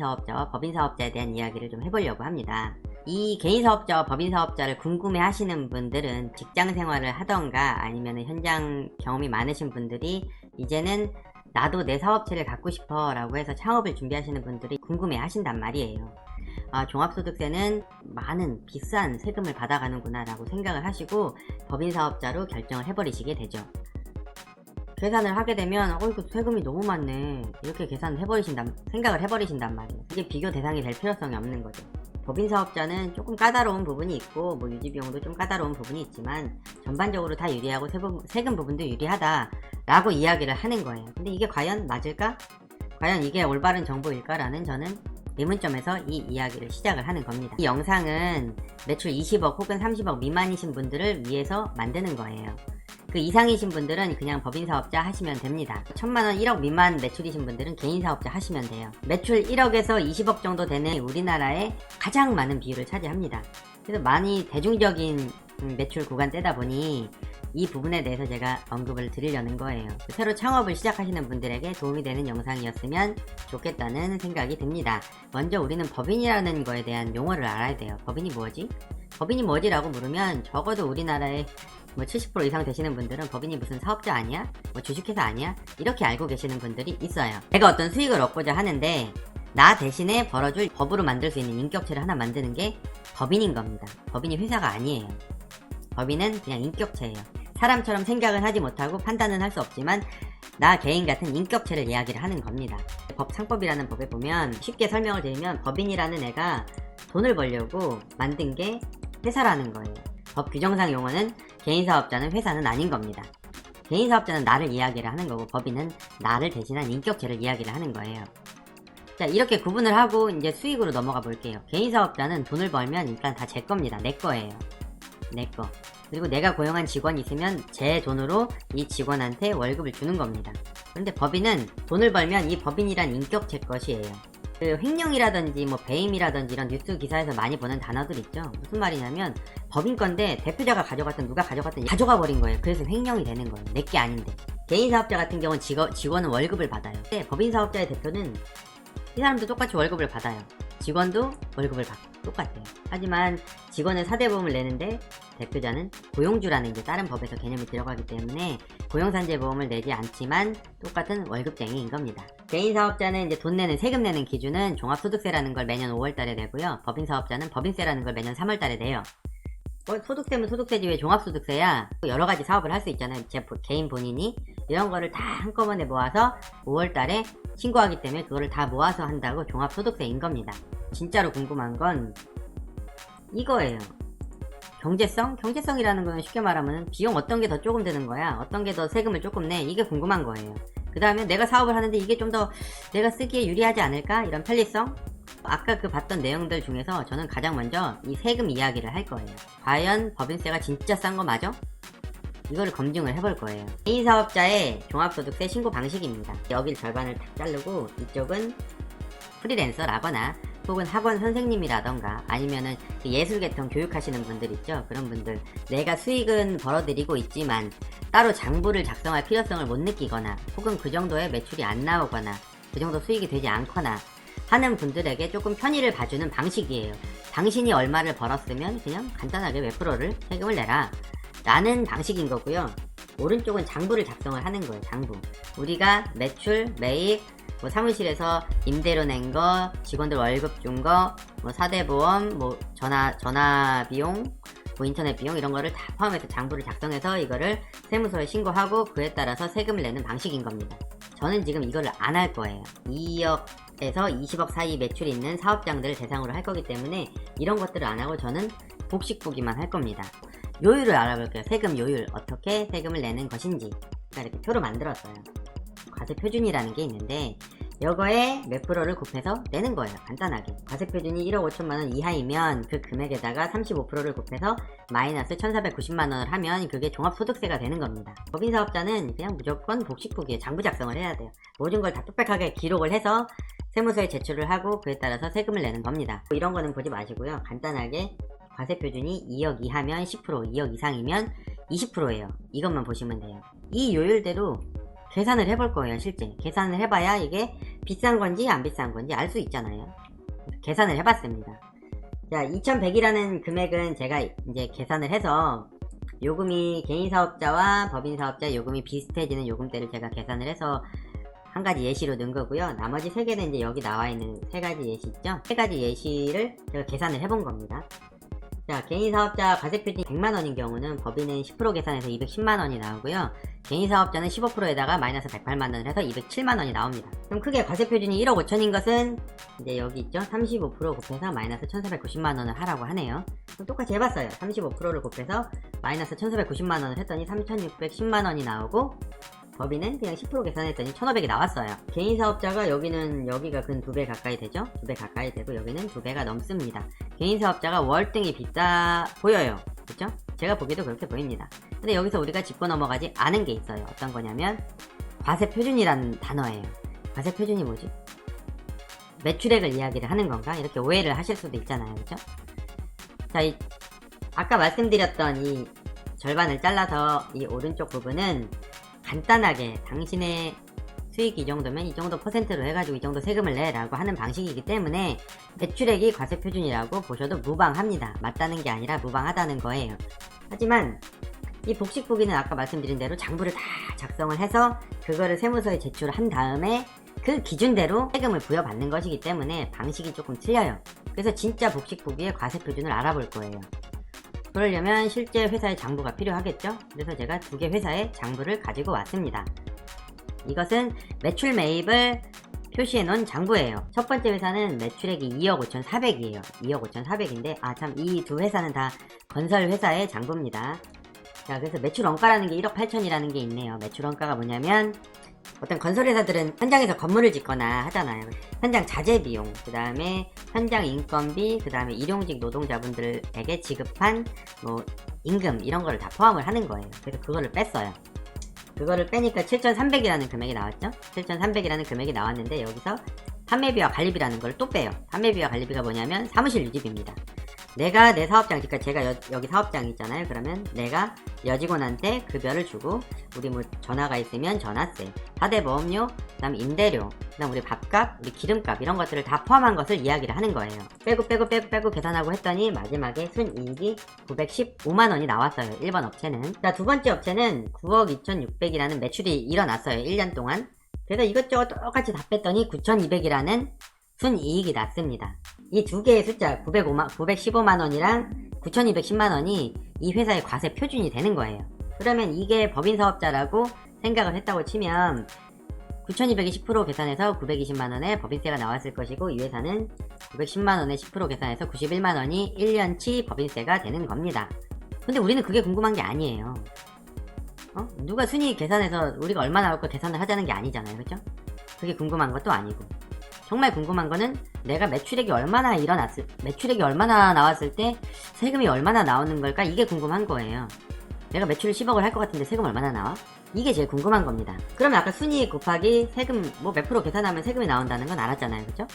개인사업자와 법인사업자에 대한 이야기를 좀 해보려고 합니다. 이 개인사업자와 법인사업자를 궁금해 하시는 분들은 직장생활을 하던가 아니면 현장 경험이 많으신 분들이 이제는 나도 내 사업체를 갖고 싶어 라고 해서 창업을 준비하시는 분들이 궁금해 하신단 말이에요. 종합소득세는 많은 비싼 세금을 받아가는구나 라고 생각을 하시고 법인사업자로 결정을 해버리시게 되죠. 계산을 하게 되면 이거 세금이 너무 많네 이렇게 생각을 해버리신단 말이에요. 이게 비교 대상이 될 필요성이 없는 거죠. 법인사업자는 조금 까다로운 부분이 있고 유지비용도 좀 까다로운 부분이 있지만 전반적으로 다 유리하고 세금 부분도 유리하다 라고 이야기를 하는 거예요. 근데 이게 과연 맞을까? 과연 이게 올바른 정보일까? 라는 저는 의문점에서 이 이야기를 시작을 하는 겁니다. 이 영상은 매출 20억 혹은 30억 미만이신 분들을 위해서 만드는 거예요. 그 이상이신 분들은 그냥 법인사업자 하시면 됩니다. 1000만원 1억 미만 매출이신 분들은 개인사업자 하시면 돼요. 매출 1억에서 20억 정도 되는 우리나라의 가장 많은 비율을 차지합니다. 그래서 많이 대중적인 매출 구간대다 보니 이 부분에 대해서 제가 언급을 드리려는 거예요. 새로 창업을 시작하시는 분들에게 도움이 되는 영상이었으면 좋겠다는 생각이 듭니다. 먼저 우리는 법인이라는 거에 대한 용어를 알아야 돼요. 법인이 뭐지? 법인이 뭐지라고 물으면 적어도 우리나라에 70% 이상 되시는 분들은 법인이 무슨 사업자 아니야? 주식회사 아니야? 이렇게 알고 계시는 분들이 있어요. 내가 어떤 수익을 얻고자 하는데 나 대신에 벌어줄 법으로 만들 수 있는 인격체를 하나 만드는 게 법인인 겁니다. 법인이 회사가 아니에요. 법인은 그냥 인격체예요. 사람처럼 생각은 하지 못하고 판단은 할 수 없지만 나 개인 같은 인격체를 이야기를 하는 겁니다. 법상법이라는 법에 보면 쉽게 설명을 드리면 법인이라는 애가 돈을 벌려고 만든 게 회사라는 거예요. 법 규정상 용어는 개인사업자는 회사는 아닌 겁니다. 개인사업자는 나를 이야기를 하는 거고 법인은 나를 대신한 인격체를 이야기를 하는 거예요. 자, 이렇게 구분을 하고 이제 수익으로 넘어가 볼게요. 개인사업자는 돈을 벌면 일단 다 제 겁니다. 내 거예요. 내 거. 그리고 내가 고용한 직원이 있으면 제 돈으로 이 직원한테 월급을 주는 겁니다. 그런데 법인은 돈을 벌면 이 법인이란 인격체 것이에요. 그 횡령이라든지 배임이라든지 이런 뉴스 기사에서 많이 보는 단어들 있죠. 무슨 말이냐면 법인 건데 대표자가 가져갔든 누가 가져갔든 가져가 버린 거예요. 그래서 횡령이 되는 거예요. 내게 아닌데. 개인사업자 같은 경우는 직원은 월급을 받아요. 근데 법인사업자의 대표는 이 사람도 똑같이 월급을 받아요. 직원도 월급을 받고 똑같아요. 하지만 직원은 사대보험을 내는데 대표자는 고용주라는 이제 다른 법에서 개념이 들어가기 때문에 고용산재보험을 내지 않지만 똑같은 월급쟁이인 겁니다. 개인사업자는 이제 돈 내는 세금 내는 기준은 종합소득세라는 걸 매년 5월달에 내고요. 법인사업자는 법인세라는 걸 매년 3월달에 내요. 소득세면 소득세지 왜 종합소득세야? 여러가지 사업을 할 수 있잖아요. 제 개인 본인이 이런 거를 다 한꺼번에 모아서 5월달에 신고하기 때문에 그거를 다 모아서 한다고 종합소득세인 겁니다. 진짜로 궁금한 건 이거예요. 경제성? 경제성이라는 거는 쉽게 말하면 비용 어떤 게 더 조금 드는 거야? 어떤 게 더 세금을 조금 내? 이게 궁금한 거예요. 그 다음에 내가 사업을 하는데 이게 좀 더 내가 쓰기에 유리하지 않을까? 이런 편리성? 아까 봤던 내용들 중에서 저는 가장 먼저 이 세금 이야기를 할 거예요. 과연 법인세가 진짜 싼 거 맞아? 이거를 검증을 해볼 거예요. 개인사업자의 종합소득세 신고 방식입니다. 여길 절반을 탁 자르고 이쪽은 프리랜서라거나 혹은 학원 선생님이라던가 아니면은 예술계통 교육하시는 분들 있죠. 그런 분들 내가 수익은 벌어들이고 있지만 따로 장부를 작성할 필요성을 못 느끼거나 혹은 그 정도의 매출이 안 나오거나 그 정도 수익이 되지 않거나 하는 분들에게 조금 편의를 봐주는 방식이에요. 당신이 얼마를 벌었으면 그냥 간단하게 몇 프로를 세금을 내라 라는 방식인 거고요. 오른쪽은 장부를 작성을 하는 거예요. 장부. 우리가 매출, 매입, 사무실에서 임대료 낸 거, 직원들 월급 준 거, 사대보험, 전화 비용, 인터넷 비용 이런 거를 다 포함해서 장부를 작성해서 이거를 세무서에 신고하고 그에 따라서 세금을 내는 방식인 겁니다. 저는 지금 이거를 안 할 거예요. 2억에서 20억 사이 매출이 있는 사업장들을 대상으로 할 거기 때문에 이런 것들을 안 하고 저는 복식보기만 할 겁니다. 요율을 알아볼게요. 세금 요율, 어떻게 세금을 내는 것인지. 이렇게 표로 만들었어요. 과세표준이라는 게 있는데 요거에 몇 프로를 곱해서 내는 거예요. 간단하게. 과세표준이 1억 5천만원 이하이면 그 금액에다가 35%를 곱해서 마이너스 1490만원을 하면 그게 종합소득세가 되는 겁니다. 법인사업자는 그냥 무조건 복식보기에 장부 작성을 해야 돼요. 모든 걸 다 똑똑하게 기록을 해서 세무서에 제출을 하고 그에 따라서 세금을 내는 겁니다. 이런 거는 보지 마시고요. 간단하게 과세표준이 2억 이하면 10%, 2억 이상이면 20%예요. 이것만 보시면 돼요. 이 요율대로 계산을 해볼 거예요. 실제 계산을 해봐야 이게 비싼 건지 안 비싼 건지 알 수 있잖아요. 계산을 해봤습니다. 자, 2100이라는 금액은 제가 이제 계산을 해서 요금이 개인사업자와 법인사업자 요금이 비슷해지는 요금대를 제가 계산을 해서 한 가지 예시로 넣은 거고요. 나머지 세 개는 이제 여기 나와 있는 세 가지 예시 있죠? 세 가지 예시를 제가 계산을 해본 겁니다. 자, 개인사업자 과세표준이 100만원인 경우는 법인은 10% 계산해서 210만원이 나오고요. 개인사업자는 15%에다가 마이너스 108만원을 해서 207만원이 나옵니다. 그럼 크게 과세표준이 1억 5천인 것은 이제 여기 있죠? 35% 곱해서 마이너스 1490만원을 하라고 하네요. 그럼 똑같이 해봤어요. 35%를 곱해서 마이너스 1490만원을 했더니 3610만원이 나오고, 법인은 그냥 10% 계산했더니 1500이 나왔어요. 개인사업자가 여기가 근 2배 가까이 되죠? 2배 가까이 되고 여기는 2배가 넘습니다. 개인사업자가 월등히 비싸 보여요. 그쵸? 제가 보기에도 그렇게 보입니다. 근데 여기서 우리가 짚고 넘어가지 않은 게 있어요. 어떤 거냐면 과세표준이라는 단어예요. 과세표준이 뭐지? 매출액을 이야기를 하는 건가? 이렇게 오해를 하실 수도 있잖아요. 그쵸? 자, 아까 말씀드렸던 이 절반을 잘라서 이 오른쪽 부분은 간단하게 당신의 수익이 이 정도면 이 정도 퍼센트로 해가지고 이 정도 세금을 내 라고 하는 방식이기 때문에 매출액이 과세표준이라고 보셔도 무방합니다. 맞다는 게 아니라 무방하다는 거예요. 하지만 이 복식부기는 아까 말씀드린 대로 장부를 다 작성을 해서 그거를 세무서에 제출한 다음에 그 기준대로 세금을 부여받는 것이기 때문에 방식이 조금 틀려요. 그래서 진짜 복식부기의 과세표준을 알아볼 거예요. 그러려면 실제 회사의 장부가 필요하겠죠? 그래서 제가 2개 회사의 장부를 가지고 왔습니다. 이것은 매출 매입을 표시해 놓은 장부예요. 첫 번째 회사는 매출액이 2억 5,400이에요. 2억 5,400인데 이 두 회사는 다 건설 회사의 장부입니다. 자, 그래서 매출 원가라는 게 1억 8천이라는 게 있네요. 매출 원가가 뭐냐면 어떤 건설회사들은 현장에서 건물을 짓거나 하잖아요. 현장 자재비용, 그 다음에 현장 인건비, 그 다음에 일용직 노동자분들에게 지급한 뭐 임금 이런 거를 다 포함을 하는 거예요. 그래서 그거를 뺐어요. 그거를 빼니까 7,300이라는 금액이 나왔죠. 7,300이라는 금액이 나왔는데 여기서 판매비와 관리비라는 걸 또 빼요. 판매비와 관리비가 뭐냐면 사무실 유지비입니다. 내가 내 사업장, 그러니까 제가 여기 사업장이 있잖아요. 그러면 내가 여직원한테 급여를 주고, 우리 뭐 전화가 있으면 전화세, 사대보험료, 그 다음 임대료, 그 다음 우리 밥값, 우리 기름값 이런 것들을 다 포함한 것을 이야기를 하는 거예요. 빼고 계산하고 했더니 마지막에 순이익이 915만원이 나왔어요. 1번 업체는. 자, 두 번째 업체는 9억 2,600이라는 매출이 일어났어요. 1년 동안. 그래서 이것저것 똑같이 다 뺐더니 9,200이라는 순이익이 났습니다. 이 두 개의 숫자 915만원이랑 9210만원이 이 회사의 과세 표준이 되는 거예요. 그러면 이게 법인사업자라고 생각을 했다고 치면 9200이 10% 계산해서 920만원의 법인세가 나왔을 것이고, 이 회사는 910만원에 10% 계산해서 91만원이 1년치 법인세가 되는 겁니다. 근데 우리는 그게 궁금한 게 아니에요. 누가 순이익 계산해서 우리가 얼마 나올 거 계산을 하자는 게 아니잖아요. 그죠? 그게 궁금한 것도 아니고, 정말 궁금한 거는 내가 매출액이 얼마나 나왔을 때 세금이 얼마나 나오는 걸까? 이게 궁금한 거예요. 내가 매출을 10억을 할 것 같은데 세금 얼마나 나와? 이게 제일 궁금한 겁니다. 그러면 아까 순이익 곱하기 세금 뭐 몇 프로 계산하면 세금이 나온다는 건 알았잖아요. 그죠?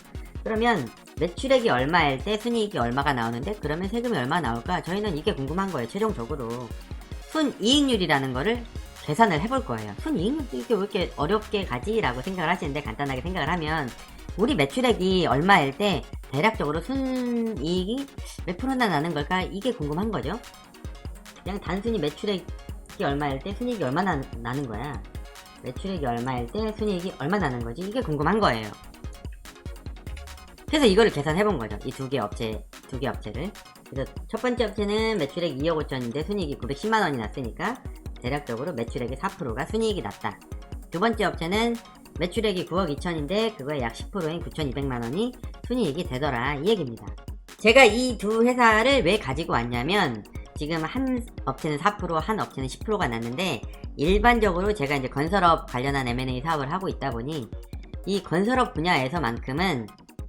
그러면 매출액이 얼마일 때 순이익이 얼마가 나오는데 그러면 세금이 얼마 나올까? 저희는 이게 궁금한 거예요. 최종적으로 순이익률이라는 거를 계산을 해볼 거예요. 순이익률 이게 왜 이렇게 어렵게 가지? 라고 생각을 하시는데, 간단하게 생각을 하면 우리 매출액이 얼마일 때 대략적으로 순이익이 몇 프로나 나는 걸까? 이게 궁금한 거죠. 그냥 단순히 매출액이 얼마일 때 순이익이 얼마나 나는 거야. 매출액이 얼마일 때 순이익이 얼마 나는 거지? 이게 궁금한 거예요. 그래서 이거를 계산해 본 거죠. 이 두 개 업체를. 그래서 첫 번째 업체는 매출액 2억 5천인데 순이익이 910만원이 났으니까 대략적으로 매출액의 4%가 순이익이 났다. 두 번째 업체는 매출액이 9억 2천인데 그거의 약 10%인 9,200만원이 순이익이 되더라, 이 얘기입니다. 제가 이 두 회사를 왜 가지고 왔냐면, 지금 한 업체는 4%, 한 업체는 10%가 났는데, 일반적으로 제가 이제 건설업 관련한 M&A 사업을 하고 있다 보니 이 건설업 분야에서만큼은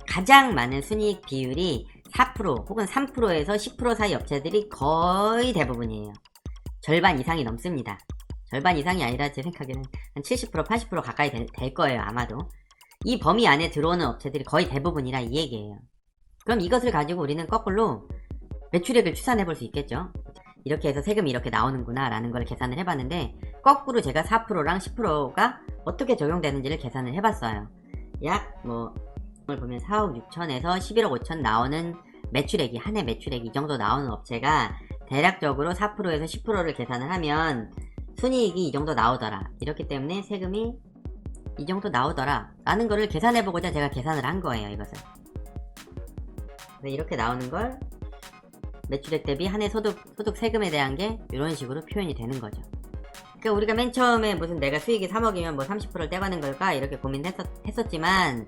가장 많은 순이익 비율이 4% 혹은 3%에서 10% 사이 업체들이 거의 대부분이에요. 절반 이상이 넘습니다. 절반 이상이 아니라 제 생각에는 한 70%, 80% 가까이 될 거예요, 아마도. 이 범위 안에 들어오는 업체들이 거의 대부분이라 이 얘기예요. 그럼 이것을 가지고 우리는 거꾸로 매출액을 추산해 볼 수 있겠죠. 이렇게 해서 세금이 이렇게 나오는구나 라는 걸 계산을 해봤는데, 거꾸로 제가 4%랑 10%가 어떻게 적용되는지를 계산을 해봤어요. 약 을 보면 4억 6천에서 11억 5천 나오는 매출액이, 한 해 매출액이 이 정도 나오는 업체가 대략적으로 4%에서 10%를 계산을 하면 순이익이 이 정도 나오더라, 이렇기 때문에 세금이 이 정도 나오더라 라는 거를 계산해보고자 제가 계산을 한 거예요. 이것을 이렇게 나오는 걸 매출액 대비 한 해 소득 세금에 대한 게 이런 식으로 표현이 되는 거죠. 그러니까 우리가 맨 처음에 무슨 내가 수익이 3억이면 뭐 30%를 떼가는 걸까 이렇게 고민했었지만,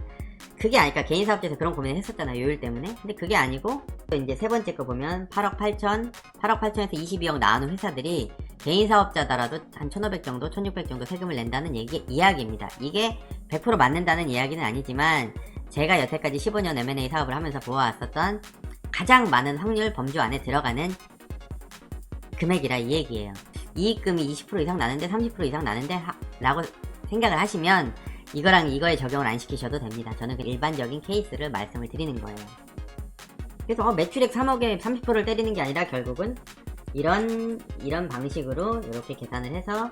그게 아니까 개인 사업자에서 그런 고민을 했었잖아요, 요율 때문에. 근데 그게 아니고, 또 이제 세 번째 거 보면 8억 8천에서 22억 나오는 회사들이 개인 사업자더라도 한 1,500 정도, 1,600 정도 세금을 낸다는 이야기입니다. 이게 100% 맞는다는 이야기는 아니지만, 제가 여태까지 15년 M&A 사업을 하면서 보아왔었던 가장 많은 확률 범주 안에 들어가는 금액이라 이 얘기예요. 이익금이 20% 이상 나는데 30% 이상 나는데 라고 생각을 하시면 이거랑 이거에 적용을 안 시키셔도 됩니다. 저는 그 일반적인 케이스를 말씀을 드리는 거예요. 그래서 매출액 3억에 30%를 때리는 게 아니라 결국은 이런 방식으로 이렇게 계산을 해서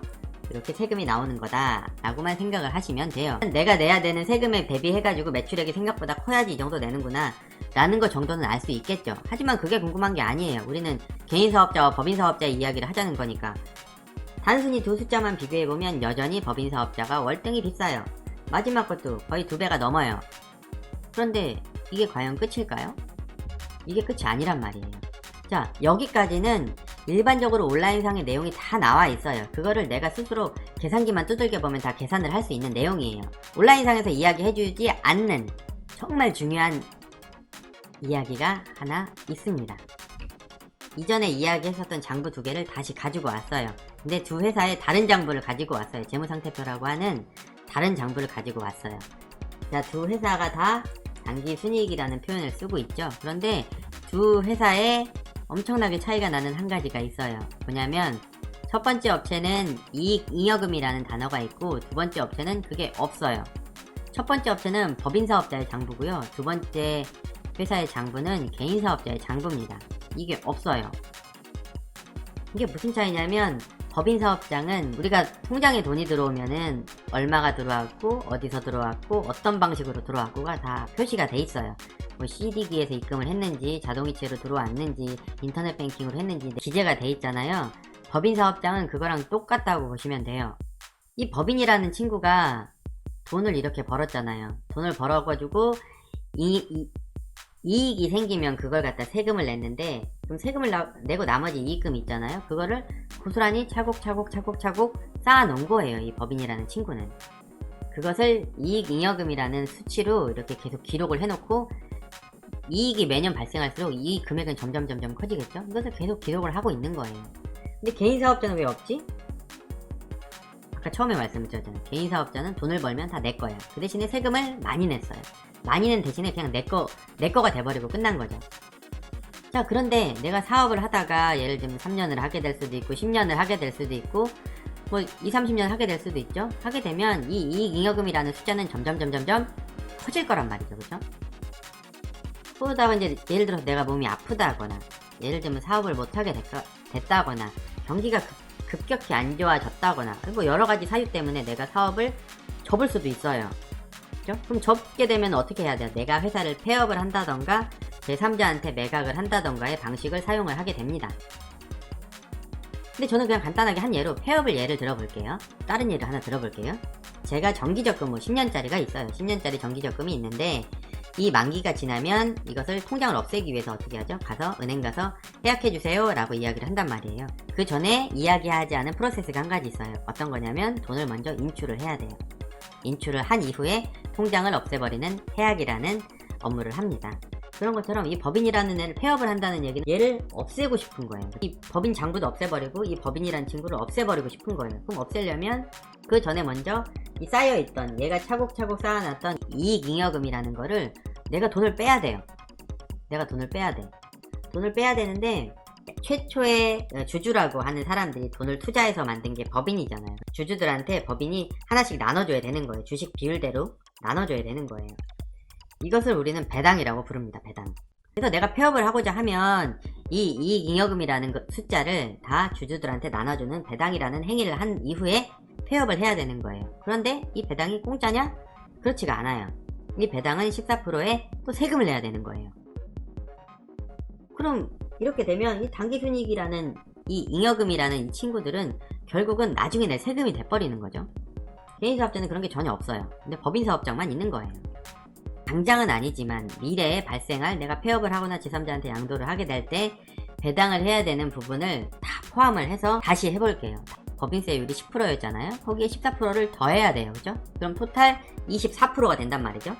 이렇게 세금이 나오는 거다 라고만 생각을 하시면 돼요. 내가 내야 되는 세금에 대비해가지고 매출액이 생각보다 커야지 이 정도 내는구나 라는 거 정도는 알 수 있겠죠. 하지만 그게 궁금한 게 아니에요. 우리는 개인사업자와 법인사업자의 이야기를 하자는 거니까. 단순히 두 숫자만 비교해보면 여전히 법인사업자가 월등히 비싸요. 마지막 것도 거의 2배가 넘어요. 그런데 이게 과연 끝일까요? 이게 끝이 아니란 말이에요. 자, 여기까지는 일반적으로 온라인상의 내용이 다 나와 있어요. 그거를 내가 스스로 계산기만 두들겨 보면 다 계산을 할 수 있는 내용이에요. 온라인상에서 이야기해주지 않는 정말 중요한 이야기가 하나 있습니다. 이전에 이야기했었던 장부 2개를 다시 가지고 왔어요. 근데 두 회사의 다른 장부를 가지고 왔어요. 재무상태표라고 하는 다른 장부를 가지고 왔어요. 자, 두 회사가 다 단기 순이익이라는 표현을 쓰고 있죠. 그런데 두 회사에 엄청나게 차이가 나는 한 가지가 있어요. 뭐냐면 첫 번째 업체는 이익 잉여금이라는 단어가 있고, 두 번째 업체는 그게 없어요. 첫 번째 업체는 법인사업자의 장부고요, 두 번째 회사의 장부는 개인사업자의 장부입니다. 이게 없어요. 이게 무슨 차이냐면, 법인사업장은 우리가 통장에 돈이 들어오면은 얼마가 들어왔고 어디서 들어왔고 어떤 방식으로 들어왔고가 다 표시가 돼 있어요. 뭐 CD기에서 입금을 했는지, 자동이체로 들어왔는지, 인터넷 뱅킹으로 했는지 기재가 돼 있잖아요. 법인사업장은 그거랑 똑같다고 보시면 돼요. 이 법인이라는 친구가 돈을 이렇게 벌었잖아요. 돈을 벌어가지고 이익이 생기면 그걸 갖다 세금을 냈는데, 그럼 세금을 내고 나머지 이익금 있잖아요. 그거를 고스란히 차곡차곡 쌓아놓은 거예요, 이 법인이라는 친구는. 그것을 이익잉여금이라는 수치로 이렇게 계속 기록을 해놓고, 이익이 매년 발생할수록 이 금액은 점점 커지겠죠. 이것을 계속 기록을 하고 있는 거예요. 근데 개인사업자는 왜 없지? 아까 처음에 말씀드렸잖아요. 개인사업자는 돈을 벌면 다 내 거예요. 그 대신에 세금을 많이 냈어요. 많이 낸 대신에 그냥 내 거가 돼버리고 끝난 거죠. 자, 그런데 내가 사업을 하다가 예를 들면 3년을 하게 될 수도 있고 10년을 하게 될 수도 있고 뭐 20-30년 하게 될 수도 있죠. 하게 되면 이 이익잉여금이라는 숫자는 점점 커질 거란 말이죠. 그죠? 그러다가 이제 예를 들어서 내가 몸이 아프다거나, 예를 들면 사업을 못하게 됐다거나, 경기가 급격히 안 좋아졌다거나, 뭐 여러가지 사유 때문에 내가 사업을 접을 수도 있어요. 그죠? 그럼 접게 되면 어떻게 해야 돼요? 내가 회사를 폐업을 한다던가 제3자한테 매각을 한다던가의 방식을 사용을 하게 됩니다. 근데 저는 그냥 간단하게 한 예로 폐업을 예를 들어볼게요. 다른 예를 하나 들어볼게요. 제가 정기적금 10년짜리가 있어요. 10년짜리 정기적금이 있는데, 이 만기가 지나면 이것을 통장을 없애기 위해서 어떻게 하죠? 가서 은행 가서 해약해주세요 라고 이야기를 한단 말이에요. 그 전에 이야기하지 않은 프로세스가 한 가지 있어요. 어떤 거냐면 돈을 먼저 인출을 해야 돼요. 인출을 한 이후에 통장을 없애버리는 해약이라는 업무를 합니다. 그런 것처럼 이 법인이라는 애를 폐업을 한다는 얘기는 얘를 없애고 싶은 거예요. 이 법인 장부도 없애버리고 이 법인이라는 친구를 없애버리고 싶은 거예요. 그럼 없애려면 그 전에 먼저 이 쌓여있던, 얘가 차곡차곡 쌓아놨던 이익잉여금이라는 거를 내가 돈을 빼야 돼요. 내가 돈을 빼야 돼. 돈을 빼야 되는데, 최초의 주주라고 하는 사람들이 돈을 투자해서 만든 게 법인이잖아요. 주주들한테 법인이 하나씩 나눠줘야 되는 거예요. 주식 비율대로 나눠줘야 되는 거예요. 이것을 우리는 배당이라고 부릅니다. 배당. 그래서 내가 폐업을 하고자 하면 이 이익잉여금이라는 숫자를 다 주주들한테 나눠주는 배당이라는 행위를 한 이후에 폐업을 해야 되는 거예요. 그런데 이 배당이 공짜냐? 그렇지가 않아요. 이 배당은 14%에 또 세금을 내야 되는 거예요. 그럼 이렇게 되면 이 당기순이익이라는 이 잉여금이라는 이 친구들은 결국은 나중에 낼 세금이 돼버리는 거죠. 개인사업자는 그런 게 전혀 없어요. 근데 법인사업장만 있는 거예요. 당장은 아니지만 미래에 발생할 내가 폐업을 하거나 제3자한테 양도를 하게 될 때 배당을 해야 되는 부분을 다 포함을 해서 다시 해볼게요. 법인세율이 10%였잖아요. 거기에 14%를 더해야 돼요. 그죠? 그럼 토탈 24%가 된단 말이죠.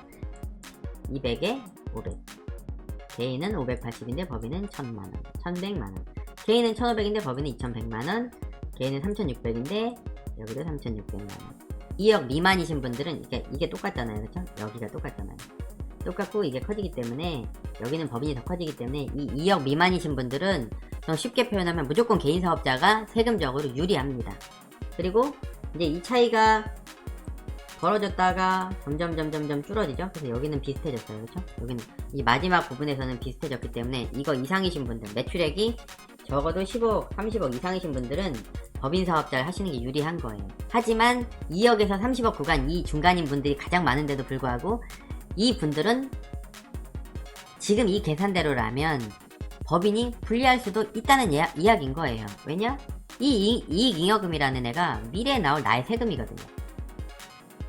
200에 500. 개인은 580인데 법인은 1000만원, 1100만원. 개인은 1500인데 법인은 2100만원. 개인은 3600인데 여기도 3600만원. 2억 미만이신 분들은 이게 똑같잖아요. 그쵸? 여기가 똑같잖아요. 똑같고 이게 커지기 때문에 여기는 법인이 더 커지기 때문에 이 2억 미만이신 분들은 쉽게 표현하면 무조건 개인사업자가 세금적으로 유리합니다. 그리고 이제 이 차이가 벌어졌다가 점점 줄어지죠. 그래서 여기는 비슷해졌어요. 그쵸? 여기는 이 마지막 부분에서는 비슷해졌기 때문에 이거 이상이신 분들, 매출액이 적어도 10억, 30억 이상이신 분들은 법인사업자를 하시는 게 유리한 거예요. 하지만 2억에서 30억 구간 이 중간인 분들이 가장 많은데도 불구하고 이 분들은 지금 이 계산대로라면 법인이 불리할 수도 있다는 이야기인 거예요. 왜냐? 이 이익잉여금이라는 애가 미래에 나올 나의 세금이거든요.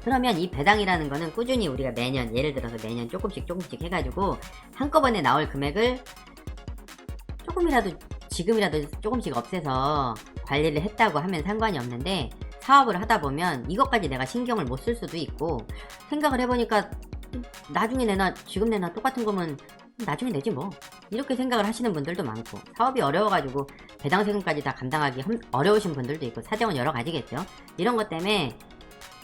그러면 이 배당이라는 거는 꾸준히 우리가 매년, 예를 들어서 매년 조금씩 해가지고 한꺼번에 나올 금액을 조금이라도 지금이라도 조금씩 없애서 관리를 했다고 하면 상관이 없는데, 사업을 하다 보면 이것까지 내가 신경을 못 쓸 수도 있고, 생각을 해보니까 나중에 내나 지금 내나 똑같은 거면 나중에 내지 뭐, 이렇게 생각을 하시는 분들도 많고, 사업이 어려워가지고 배당 세금까지 다 감당하기 어려우신 분들도 있고, 사정은 여러 가지겠죠. 이런 것 때문에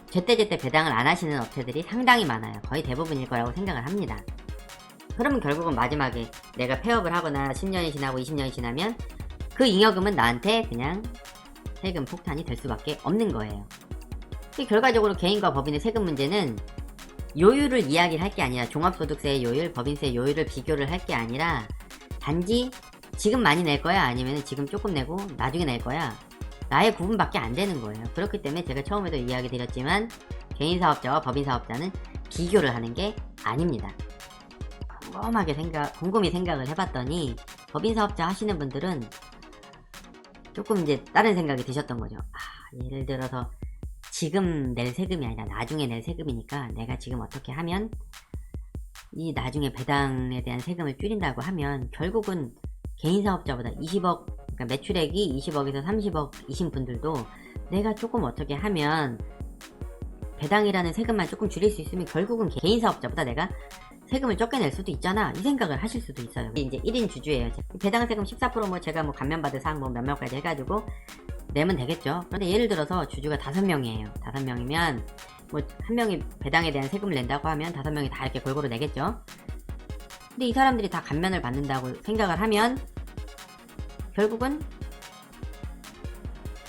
제때제때 배당을 안 하시는 업체들이 상당히 많아요. 거의 대부분일 거라고 생각을 합니다. 그러면 결국은 마지막에 내가 폐업을 하거나 10년이 지나고 20년이 지나면 그 잉여금은 나한테 그냥 세금 폭탄이 될 수밖에 없는 거예요. 결과적으로 개인과 법인의 세금 문제는 요율을 이야기를 할 게 아니라, 종합소득세의 요율, 법인세 요율을 비교를 할 게 아니라, 단지 지금 많이 낼 거야 아니면 지금 조금 내고 나중에 낼 거야, 나의 구분밖에 안 되는 거예요. 그렇기 때문에 제가 처음에도 이야기 드렸지만 개인사업자와 법인사업자는 비교를 하는 게 아닙니다. 곰곰이 생각을 해봤더니 법인사업자 하시는 분들은 조금 이제 다른 생각이 드셨던 거죠. 예를 들어서 지금 낼 세금이 아니라 나중에 낼 세금이니까 내가 지금 어떻게 하면 이 나중에 배당에 대한 세금을 줄인다고 하면 결국은 개인사업자보다 20억, 그러니까 매출액이 20억에서 30억이신 분들도 내가 조금 어떻게 하면 배당이라는 세금만 조금 줄일 수 있으면 결국은 개인사업자보다 내가 세금을 적게 낼 수도 있잖아, 이 생각을 하실 수도 있어요. 이제 1인 주주예요. 배당 세금 14% 뭐 제가 뭐 감면받을 사항 뭐 몇몇 가지 해가지고 내면 되겠죠. 그런데 예를 들어서 주주가 5명이에요. 5명이면 뭐 한 명이 배당에 대한 세금을 낸다고 하면 5명이 다 이렇게 골고루 내겠죠. 근데 이 사람들이 다 감면을 받는다고 생각을 하면 결국은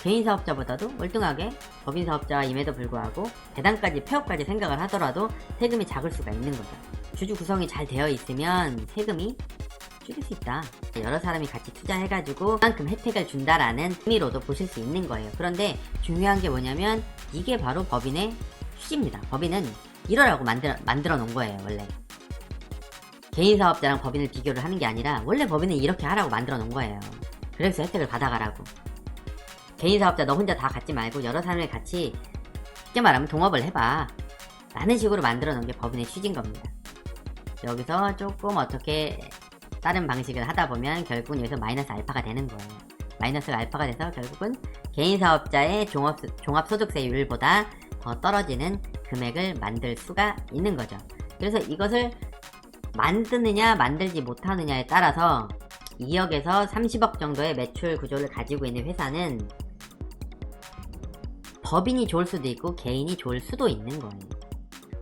개인사업자보다도 월등하게 법인사업자임에도 불구하고 배당까지 폐업까지 생각을 하더라도 세금이 작을 수가 있는 거죠. 주주 구성이 잘 되어 있으면 세금이 줄일 수 있다. 여러 사람이 같이 투자해가지고 그만큼 혜택을 준다라는 의미로도 보실 수 있는 거예요. 그런데 중요한 게 뭐냐면 이게 바로 법인의 취지입니다. 법인은 이러라고 만들어 놓은 거예요. 원래 개인사업자랑 법인을 비교를 하는 게 아니라 원래 법인은 이렇게 하라고 만들어 놓은 거예요. 그래서 혜택을 받아가라고. 개인사업자 너 혼자 다 갖지 말고 여러 사람이 같이, 쉽게 말하면 동업을 해봐 라는 식으로 만들어 놓은 게 법인의 취지인 겁니다. 여기서 조금 어떻게 다른 방식을 하다 보면 결국은 여기서 마이너스 알파가 되는 거예요. 마이너스가 알파가 돼서 결국은 개인사업자의 종합소득세율보다 더 떨어지는 금액을 만들 수가 있는 거죠. 그래서 이것을 만드느냐 만들지 못하느냐에 따라서 2억에서 30억 정도의 매출 구조를 가지고 있는 회사는 법인이 좋을 수도 있고 개인이 좋을 수도 있는 거예요.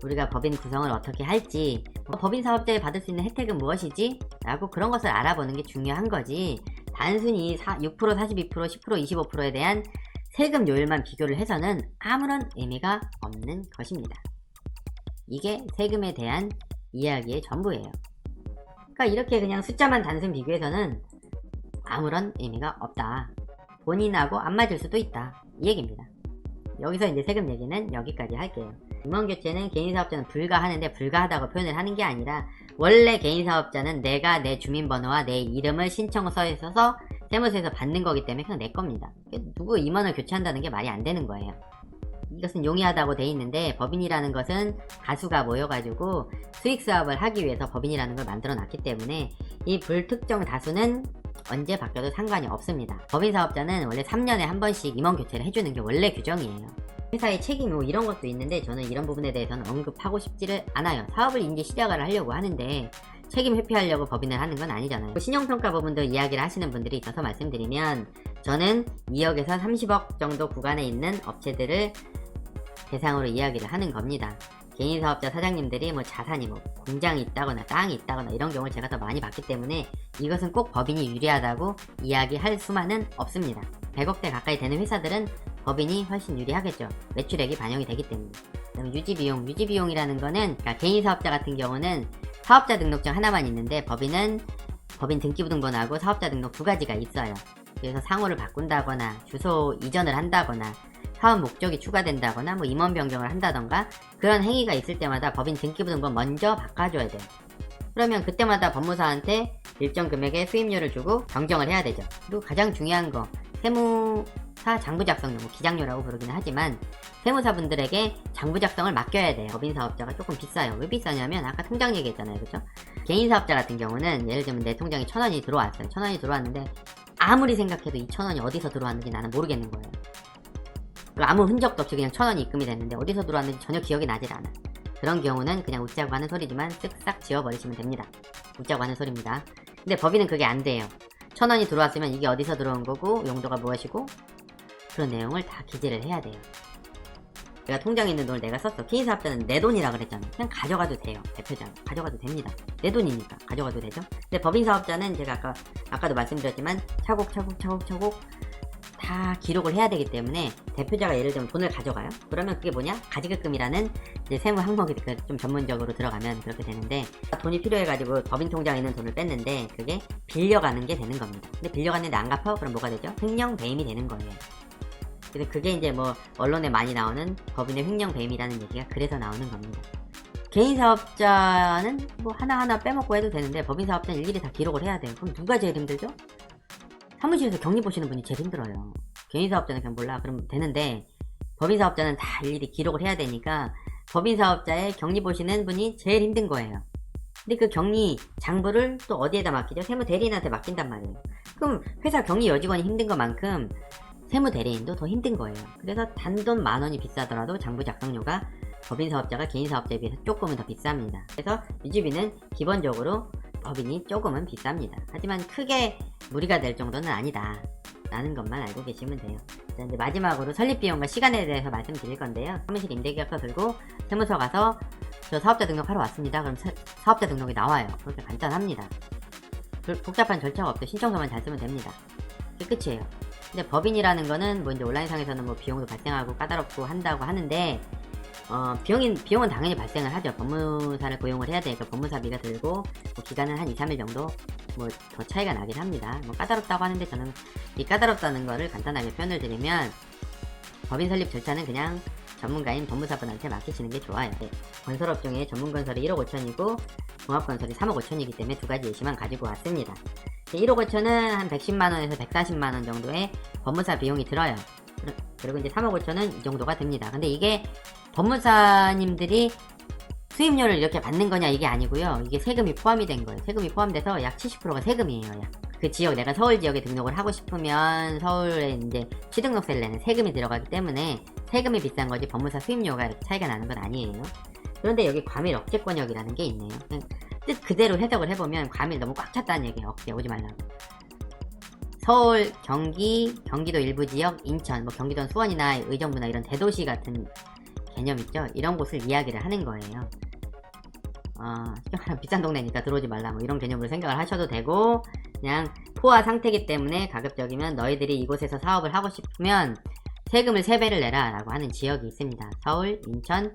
우리가 법인 구성을 어떻게 할지, 법인 사업자에 받을 수 있는 혜택은 무엇이지? 라고 그런 것을 알아보는 게 중요한 거지, 단순히 6%, 42%, 10%, 25%에 대한 세금 요율만 비교를 해서는 아무런 의미가 없는 것입니다. 이게 세금에 대한 이야기의 전부예요. 그러니까 이렇게 그냥 숫자만 단순 비교해서는 아무런 의미가 없다. 본인하고 안 맞을 수도 있다. 이 얘기입니다. 여기서 이제 세금 얘기는 여기까지 할게요. 임원교체는 개인사업자는 불가하는데 불가하다고 표현을 하는 게 아니라 원래 개인사업자는 내가 내 주민번호와 내 이름을 신청서에 써서 세무서에서 받는 거기 때문에 그냥 내 겁니다. 누구 임원을 교체한다는 게 말이 안 되는 거예요. 이것은 용이하다고 돼 있는데 법인이라는 것은 다수가 모여가지고 수익사업을 하기 위해서 법인이라는 걸 만들어 놨기 때문에 이 불특정 다수는 언제 바뀌어도 상관이 없습니다. 법인사업자는 원래 3년에 한 번씩 임원 교체를 해주는 게 원래 규정이에요. 회사의 책임 뭐 이런 것도 있는데 저는 이런 부분에 대해서는 언급하고 싶지를 않아요. 사업을 이제 시작을 하려고 하는데 책임 회피하려고 법인을 하는 건 아니잖아요. 신용평가 부분도 이야기를 하시는 분들이 있어서 말씀드리면 저는 2억에서 30억 정도 구간에 있는 업체들을 대상으로 이야기를 하는 겁니다. 개인사업자 사장님들이 뭐 자산이 뭐 공장이 있다거나 땅이 있다거나 이런 경우를 제가 더 많이 봤기 때문에 이것은 꼭 법인이 유리하다고 이야기할 수만은 없습니다. 100억대 가까이 되는 회사들은 법인이 훨씬 유리하겠죠. 매출액이 반영이 되기 때문에. 그다음에 유지비용, 유지비용이라는 거는 그러니까 개인사업자 같은 경우는 사업자 등록증 하나만 있는데 법인은 법인 등기부등본하고 사업자 등록 두 가지가 있어요. 그래서 상호를 바꾼다거나 주소 이전을 한다거나 사업 목적이 추가된다거나 뭐 임원 변경을 한다던가 그런 행위가 있을 때마다 법인 등기부등본 먼저 바꿔줘야 돼요. 그러면 그때마다 법무사한테 일정 금액의 수임료를 주고 경정을 해야 되죠. 그리고 가장 중요한 거 세무사 장부작성료, 뭐 기장료라고 부르기는 하지만 세무사분들에게 장부작성을 맡겨야 돼요. 법인사업자가 조금 비싸요. 왜 비싸냐면 아까 통장 얘기했잖아요. 그죠? 개인사업자 같은 경우는 예를 들면 내 통장에 1,000원이 들어왔어요. 1,000원이 들어왔는데 아무리 생각해도 이 1,000원이 어디서 들어왔는지 나는 모르겠는 거예요. 아무 흔적도 없이 그냥 1,000원이 입금이 됐는데 어디서 들어왔는지 전혀 기억이 나질 않아. 그런 경우는 그냥 웃자고 하는 소리지만 쓱싹 지워버리시면 됩니다. 웃자고 하는 소리입니다. 근데 법인은 그게 안 돼요. 1,000원이 들어왔으면 이게 어디서 들어온 거고 용도가 무엇이고 그런 내용을 다 기재를 해야 돼요. 내가 통장에 있는 돈을 내가 썼어. 개인사업자는 내 돈이라 그랬잖아. 그냥 가져가도 돼요. 대표자는 가져가도 됩니다. 내 돈이니까 가져가도 되죠. 근데 법인사업자는 제가 아까도 말씀드렸지만 차곡차곡 다 기록을 해야 되기 때문에 대표자가 예를 들면 돈을 가져가요. 그러면 그게 뭐냐? 가지급금이라는 이제 세무 항목이 좀 전문적으로 들어가면 그렇게 되는데 돈이 필요해가지고 법인 통장에 있는 돈을 뺐는데 그게 빌려가는 게 되는 겁니다. 근데 빌려갔는데 안 갚아? 그럼 뭐가 되죠? 횡령배임이 되는 거예요. 그래서 그게 이제 뭐 언론에 많이 나오는 법인의 횡령배임이라는 얘기가 그래서 나오는 겁니다. 개인사업자는 뭐 하나하나 빼먹고 해도 되는데 법인사업자는 일일이 다 기록을 해야 돼요. 그럼 누가 제일 힘들죠? 사무실에서 격리 보시는 분이 제일 힘들어요. 개인사업자는 그냥 몰라 그러면 되는데 법인사업자는 다 일일이 기록을 해야 되니까 법인사업자의 격리 보시는 분이 제일 힘든 거예요. 근데 그 격리 장부를 또 어디에다 맡기죠? 세무대리인한테 맡긴단 말이에요. 그럼 회사 격리 여직원이 힘든 것만큼 세무대리인도 더 힘든 거예요. 그래서 단돈 10,000원이 비싸더라도 장부 작성료가 법인사업자가 개인사업자에 비해서 조금은 더 비쌉니다. 그래서 유지비는 기본적으로 법인이 조금은 비쌉니다. 하지만 크게 무리가 될 정도는 아니다 라는 것만 알고 계시면 돼요. 자, 이제 마지막으로 설립비용과 시간에 대해서 말씀드릴 건데요. 사무실 임대계약서 들고 세무서 가서 저 사업자 등록하러 왔습니다. 그럼 사업자 등록이 나와요. 그렇게 간단합니다. 복잡한 절차가 없어요. 신청서만 잘 쓰면 됩니다. 그게 끝이에요. 근데 법인이라는 거는 뭐 이제 온라인상에서는 뭐 비용도 발생하고 까다롭고 한다고 하는데 비용은 당연히 발생을 하죠. 법무사를 고용을 해야 되니까 법무사비가 들고 뭐 기간은 한 2, 3일 정도 뭐 더 차이가 나긴 합니다. 뭐 까다롭다고 하는데 저는 이 까다롭다는 거를 간단하게 표현을 드리면 법인 설립 절차는 그냥 전문가인 법무사분한테 맡기시는 게 좋아요. 건설업 중에 전문건설이 1억 5천이고 종합건설이 3억 5천이기 때문에 두 가지 예시만 가지고 왔습니다. 1억 5천은 한 110만원에서 140만원 정도의 법무사 비용이 들어요. 그리고 이제 3억 5천은 이 정도가 됩니다. 근데 이게 법무사님들이 수임료를 이렇게 받는 거냐 이게 아니고요. 이게 세금이 포함이 된 거예요. 세금이 포함돼서 약 70%가 세금이에요. 그 지역, 내가 서울 지역에 등록을 하고 싶으면 서울에 이제 취등록세를 내는 세금이 들어가기 때문에 세금이 비싼 거지 법무사 수임료가 차이가 나는 건 아니에요. 그런데 여기 과밀 억제권역이라는 게 있네요. 뜻 그대로 해석을 해보면 과밀 너무 꽉 찼다는 얘기예요. 억제 오지 말라고. 서울, 경기도 일부 지역, 인천, 뭐 경기도는 수원이나 의정부나 이런 대도시 같은 개념 있죠? 이런 곳을 이야기를 하는 거예요. 비싼 동네니까 들어오지 말라 뭐 이런 개념으로 생각을 하셔도 되고 그냥 포화 상태이기 때문에 가급적이면 너희들이 이곳에서 사업을 하고 싶으면 세금을 3배를 내라 라고 하는 지역이 있습니다. 서울, 인천,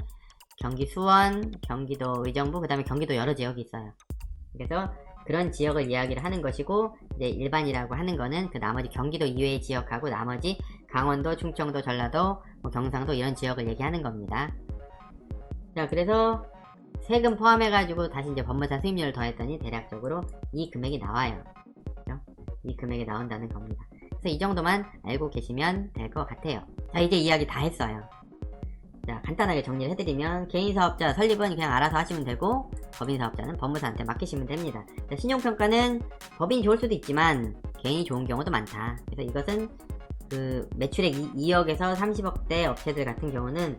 경기 수원, 경기도 의정부, 그 다음에 경기도 여러 지역이 있어요. 그래서 그런 지역을 이야기를 하는 것이고, 이제 일반이라고 하는 거는 그 나머지 경기도 이외의 지역하고 나머지 강원도, 충청도, 전라도, 뭐 경상도 이런 지역을 얘기하는 겁니다. 자, 그래서 세금 포함해가지고 다시 이제 법무사 수임료를 더했더니 대략적으로 이 금액이 나와요. 그죠? 이 금액이 나온다는 겁니다. 그래서 이 정도만 알고 계시면 될 것 같아요. 자, 이제 이야기 다 했어요. 자, 간단하게 정리를 해드리면 개인사업자 설립은 그냥 알아서 하시면 되고, 법인사업자는 법무사한테 맡기시면 됩니다. 자, 신용평가는 법인이 좋을 수도 있지만 개인이 좋은 경우도 많다. 그래서 이것은 그 매출액 2억에서 30억대 업체들 같은 경우는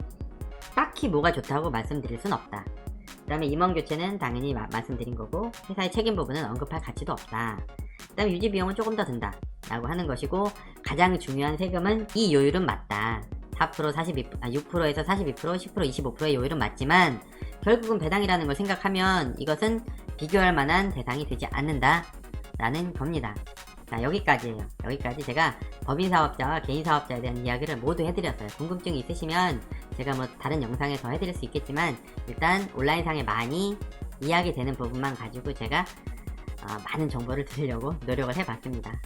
딱히 뭐가 좋다고 말씀드릴 순 없다. 그 다음에 임원교체는 당연히 말씀드린 거고, 회사의 책임 부분은 언급할 가치도 없다. 그 다음에 유지비용은 조금 더 든다 라고 하는 것이고, 가장 중요한 세금은 이 요율은 맞다. 4%, 6%에서 42%, 10%, 25%의 요율은 맞지만 결국은 배당이라는 걸 생각하면 이것은 비교할 만한 대상이 되지 않는다 라는 겁니다. 자, 여기까지예요. 여기까지 제가 법인사업자와 개인사업자에 대한 이야기를 모두 해드렸어요. 궁금증이 있으시면 제가 뭐 다른 영상에 더 해드릴 수 있겠지만, 일단 온라인상에 많이 이야기되는 부분만 가지고 제가 많은 정보를 드리려고 노력을 해봤습니다.